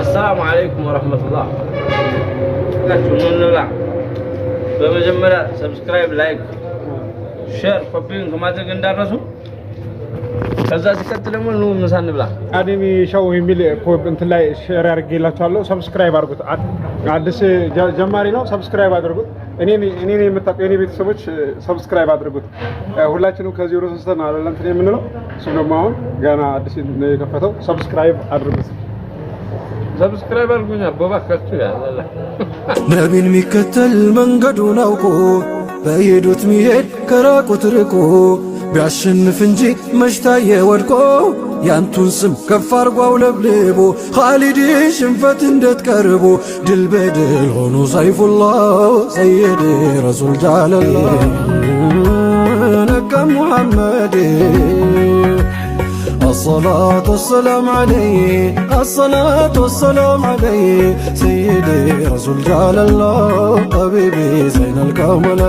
السلام عليكم ورحمة الله. نحن نلعب بمجمرة سبسكرايب لايك شير كوبين كما تقدر درسوا كذا سكتنا من نوم نسان بلا أديني شو يميل كوب أنت لا شير أرجيلا تالو سبسكرايب أرجوت عدس جماري لو سبسكرايب أرجوت إني متابعيني بيتسويش سبسكرايب أرجوت ولا شنو كزيرو سستنا على لانتني منه سنو ماون جانا عدس نكفتو سبسكرايب أرجوت سبسكرايب أرجونا بابا كتير الله نبي مكتل من قدونا وكو بيدوت ميهد كراكو تركو بيعشنف እንጂ መሽታየ ወድቆ ያንቱን ስም ከፍ አርጓው ለብልቦ ኻሊድ ሽንፈት እንደትቀርቦ ድል በድል ሆኖ ሰይፉላህ ሰይድ ረሱል ጃለላ ነካ ሙሐመድ الصلاة والسلام عليه الصلاة والسلام عليه سيدي رسول جلال الله حبيبي زين الكمال